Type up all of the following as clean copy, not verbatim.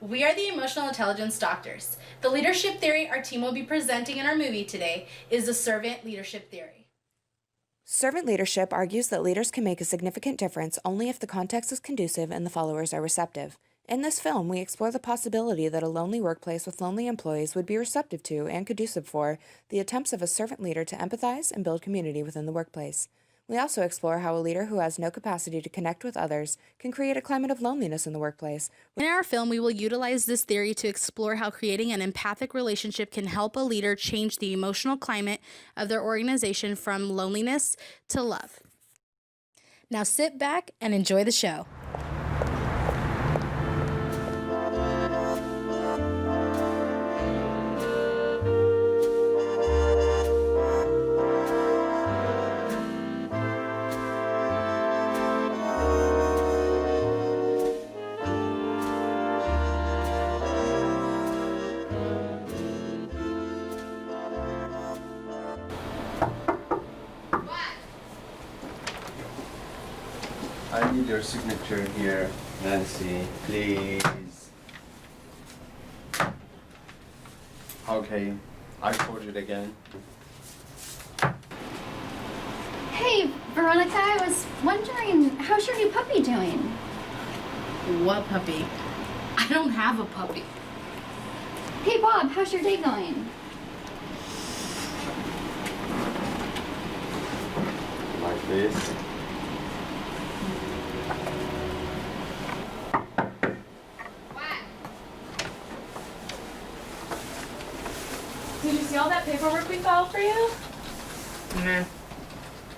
We are the Emotional Intelligence Doctors. The leadership theory our team will be presenting in our movie today is the servant leadership theory. Servant leadership argues that leaders can make a significant difference only if the context is conducive and the followers are receptive. In this film, we explore the possibility that a lonely workplace with lonely employees would be receptive to and conducive for the attempts of a servant leader to empathize and build community within the workplace. We also explore how a leader who has no capacity to connect with others can create a climate of loneliness in the workplace. In our film, we will utilize this theory to explore how creating an empathic relationship can help a leader change the emotional climate of their organization from loneliness to love. Now sit back and enjoy the show. I need your signature here, Nancy, please. Okay, I forged it again. Hey, Veronica, I was wondering, how's your new puppy doing? What puppy? I don't have a puppy. Hey, Bob, how's your day going? Like this. Did you see all that paperwork we filed for you? Nah.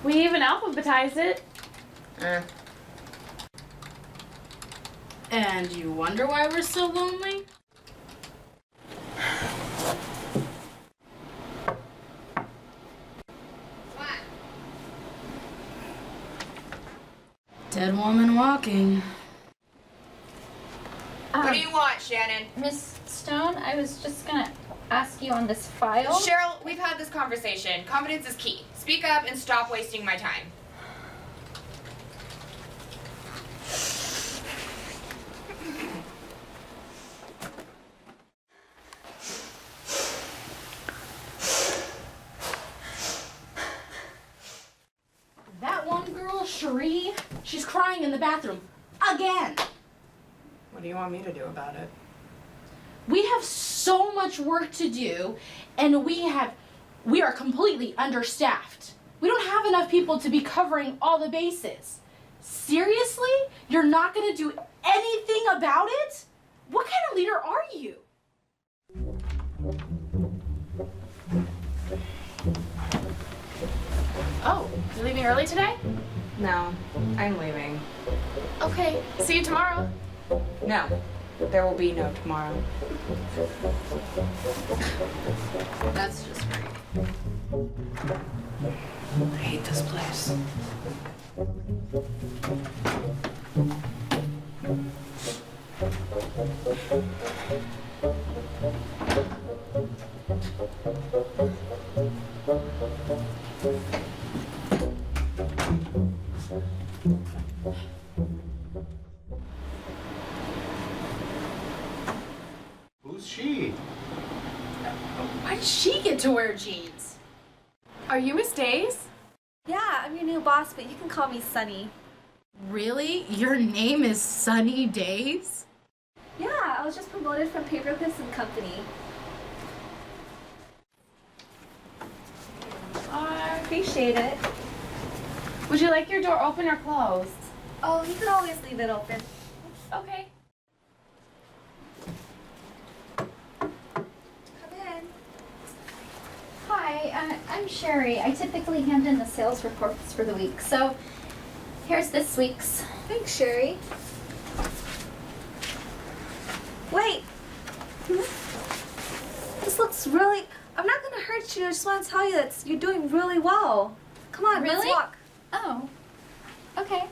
We even alphabetized it. And you wonder why we're so lonely? Dead woman walking. What do you want, Shannon? Miss Stone, I was just gonna ask you on this file. Cheryl, we've had this conversation. Confidence is key. Speak up and stop wasting my time. That one girl, Cherie, she's crying in the bathroom. Again! What do you want me to do about it? We have so much work to do, and we are completely understaffed. We don't have enough people to be covering all the bases. Seriously? You're not gonna do anything about it? What kind of leader are you? Oh, you're leaving early today? No, I'm leaving. Okay, see you tomorrow. No, there will be no tomorrow. That's just great. I hate this place. Who's she? Why did she get to wear jeans? Are you Miss Days? Yeah, I'm your new boss, but you can call me Sunny. Really? Your name is Sunny Days? Yeah, I was just promoted from Paper Clips and Company. I appreciate it. Would you like your door open or closed? Oh, you can always leave it open. Okay. Come in. Hi, I'm Sherry. I typically hand in the sales reports for the week, so here's this week's. Thanks, Sherry. Wait. This looks really... I'm not gonna hurt you. I just want to tell you that you're doing really well. Come on, let's Really? walk. Oh, okay.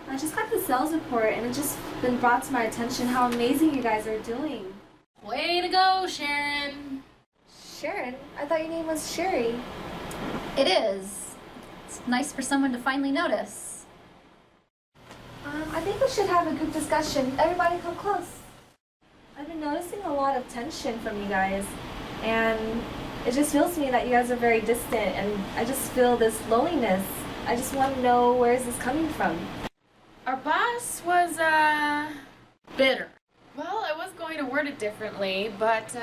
I just got the sales report, and it just been brought to my attention how amazing you guys are doing. Way to go, Sharon. Sharon? I thought your name was Sherry. It is. It's nice for someone to finally notice. I think we should have a group discussion. Everybody come close. I've been noticing a lot of tension from you guys, and it just feels to me that you guys are very distant, and I just feel this loneliness. I just want to know, where is this coming from? Our boss was, Bitter. well, I was going to word it differently, but,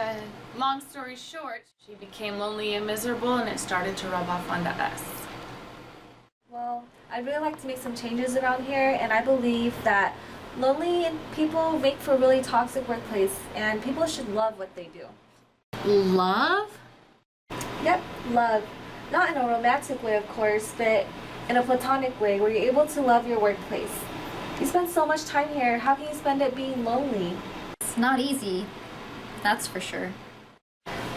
long story short, she became lonely and miserable, and it started to rub off onto us. Well, I'd really like to make some changes around here, and I believe that lonely people make for a really toxic workplace, and people should love what they do. Love? Yep, love. Not in a romantic way, of course, but in a platonic way where you're able to love your workplace. You spend so much time here, how can you spend it being lonely? It's not easy, that's for sure.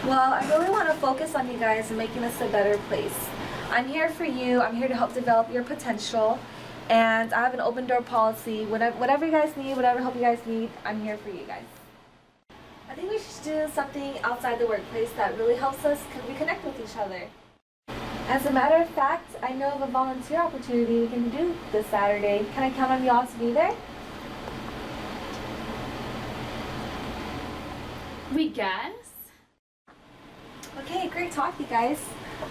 Well, I really want to focus on you guys and making this a better place. I'm here for you, I'm here to help develop your potential, and I have an open door policy. Whatever you guys need, whatever help you guys need, I'm here for you guys. I think we should do something outside the workplace that really helps us reconnect with each other. As a matter of fact, I know of a volunteer opportunity we can do this Saturday. Can I count on you all to be there? We guess? Okay, great talk, you guys.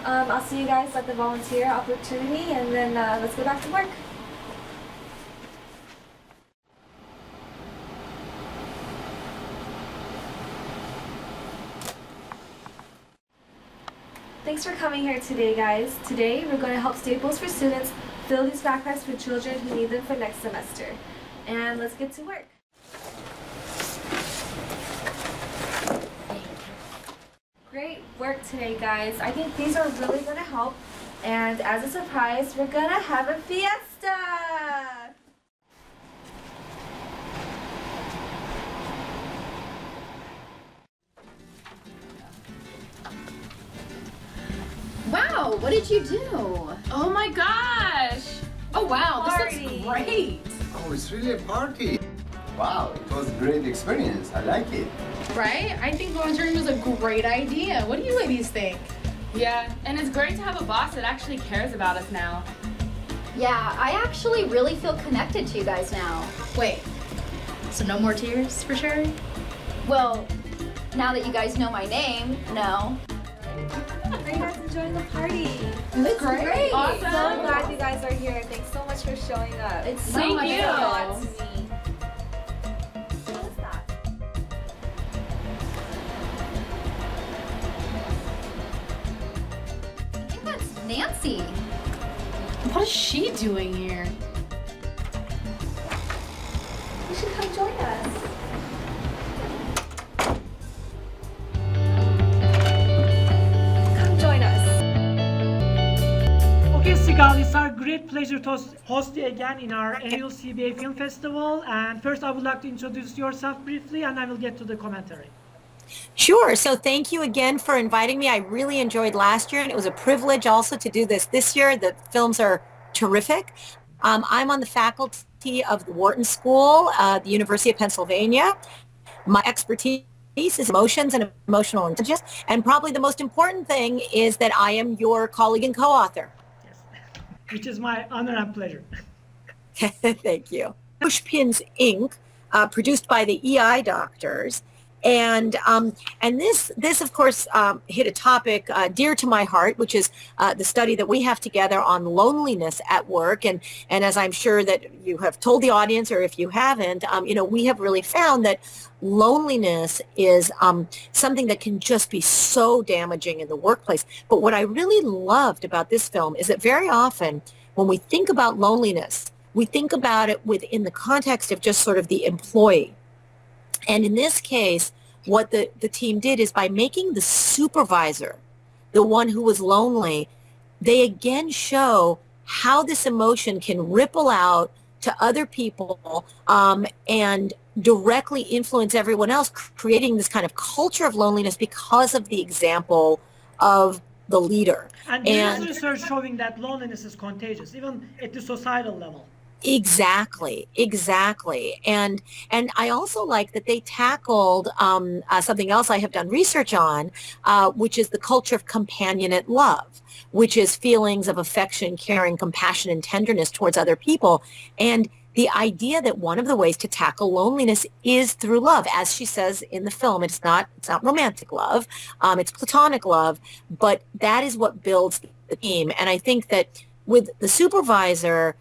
I'll see you guys at the volunteer opportunity, and then let's go back to work. Thanks for coming here today, guys. Today, we're going to help Staples for Students fill these backpacks for children who need them for next semester. And let's get to work. Great work today, guys. I think these are really going to help. And as a surprise, we're going to have a fiesta! Wow, what did you do? Oh my gosh! Oh wow, this Party. looks great. Oh, it's really a party. Wow, it was a great experience. I like it. Right? I think volunteering was a great idea. What do you ladies think? Yeah, and it's great to have a boss that actually cares about us now. Yeah, I actually really feel connected to you guys now. Wait, so no more tears for Sherry? Well, now that you guys know my name, no. Are you guys enjoying the party? It's great. Awesome. So glad you guys are here. Thank so much for showing up. It's so Thank much you. fun. to me. What is that? I think that's Nancy. What is she doing here? You should come join us. Come join us. Okay, Sigal, it's our great pleasure to host you again in our annual CBA Film Festival. And first, I would like to introduce yourself briefly, and I will get to the commentary. Sure. So thank you again for inviting me. I really enjoyed last year, and it was a privilege also to do this year. The films are terrific. I'm on the faculty of the Wharton School, the University of Pennsylvania. My expertise is emotions and emotional intelligence. And probably the most important thing is that I am your colleague and co-author. Yes. Which is my honor and pleasure. Thank you. Pushpins Inc., produced by the EI doctors. And this of course hit a topic dear to my heart, which is the study that we have together on loneliness at work. And as I'm sure that you have told the audience, or if you haven't, we have really found that loneliness is something that can just be so damaging in the workplace. But what I really loved about this film is that very often when we think about loneliness, we think about it within the context of just sort of the employee. And in this case, what the team did is by making the supervisor the one who was lonely, they again show how this emotion can ripple out to other people and directly influence everyone else, creating this kind of culture of loneliness because of the example of the leader. And there is research showing that loneliness is contagious, even at the societal level. Exactly. And I also like that they tackled something else I have done research on, which is the culture of companionate love, which is feelings of affection, caring, compassion, and tenderness towards other people. And the idea that one of the ways to tackle loneliness is through love. As she says in the film, it's not romantic love, it's platonic love, but that is what builds the team. And I think that with the supervisor,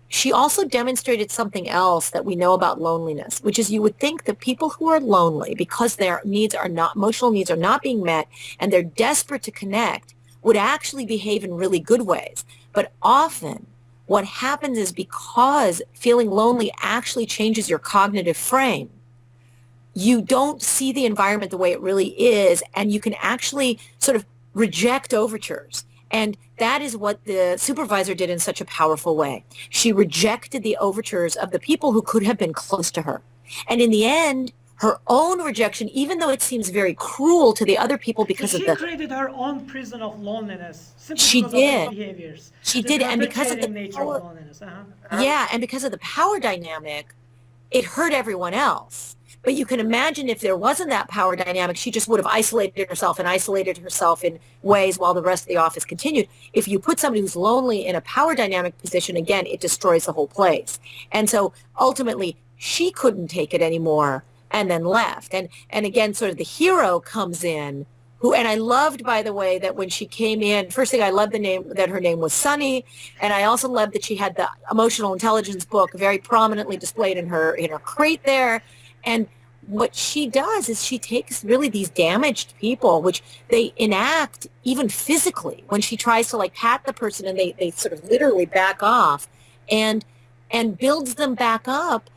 she also demonstrated something else that we know about loneliness, which is you would think that people who are lonely because their emotional needs are not being met and they're desperate to connect would actually behave in really good ways. But often what happens is because feeling lonely actually changes your cognitive frame, you don't see the environment the way it really is, and you can actually sort of reject overtures. And that is what the supervisor did in such a powerful way. She rejected the overtures of the people who could have been close to her. And in the end, her own rejection, even though it seems very cruel to the other people because She created her own prison of loneliness simply because of her behaviors. She did, and because of the nature of loneliness. Yeah, and because of the power dynamic, it hurt everyone else. But you can imagine if there wasn't that power dynamic, she just would have isolated herself in ways while the rest of the office continued. If you put somebody who's lonely in a power dynamic position, again, it destroys the whole place. And so ultimately, she couldn't take it anymore and then left. And again, sort of the hero comes in, who, and I loved, by the way, that when she came in, first thing I loved that her name was Sunny, and I also loved that she had the emotional intelligence book very prominently displayed in her crate there. And what she does is she takes really these damaged people, which they enact even physically when she tries to like pat the person and they sort of literally back off and builds them back up,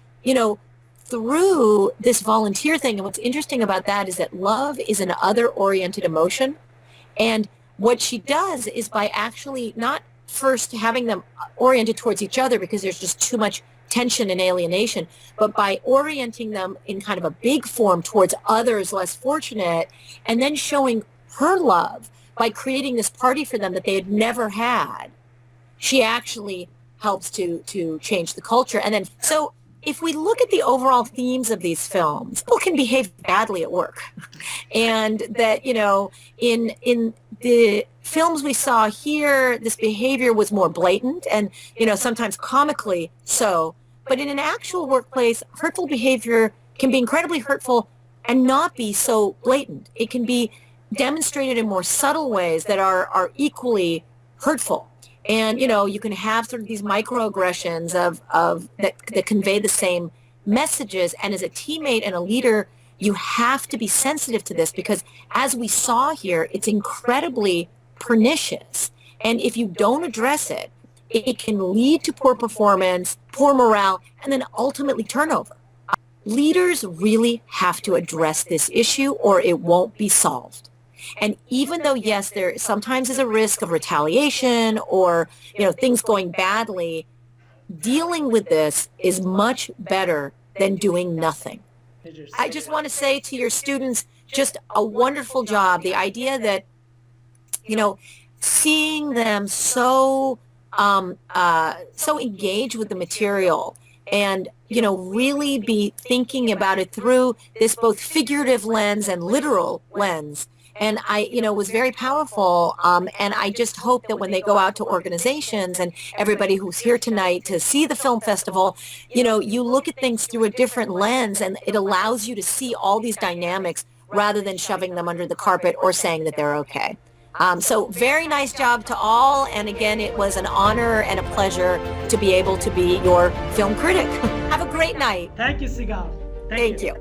through this volunteer thing. And what's interesting about that is that love is an other-oriented emotion. And what she does is by actually not first having them oriented towards each other because there's just too much tension and alienation, but by orienting them in kind of a big form towards others less fortunate, and then showing her love by creating this party for them that they had never had, she actually helps to change the culture. And then, so if we look at the overall themes of these films, people can behave badly at work. And that, in the films we saw here, this behavior was more blatant and, sometimes comically so. But in an actual workplace, hurtful behavior can be incredibly hurtful and not be so blatant. It can be demonstrated in more subtle ways that are equally hurtful. And, you can have sort of these microaggressions of that convey the same messages. And as a teammate and a leader, you have to be sensitive to this because as we saw here, it's incredibly pernicious. And if you don't address it, it can lead to poor performance, poor morale, and then ultimately turnover. Leaders really have to address this issue or it won't be solved. And even though, yes, there sometimes is a risk of retaliation or, things going badly, dealing with this is much better than doing nothing. I just want to say to your students, just a wonderful job. The idea that, seeing them so engaged with the material and, really be thinking about it through this both figurative lens and literal lens. And I, was very powerful. And I just hope that when they go out to organizations and everybody who's here tonight to see the film festival, you look at things through a different lens and it allows you to see all these dynamics rather than shoving them under the carpet or saying that they're okay. So very nice job to all. And again, it was an honor and a pleasure to be able to be your film critic. Have a great night. Thank you, Sigal. Thank you.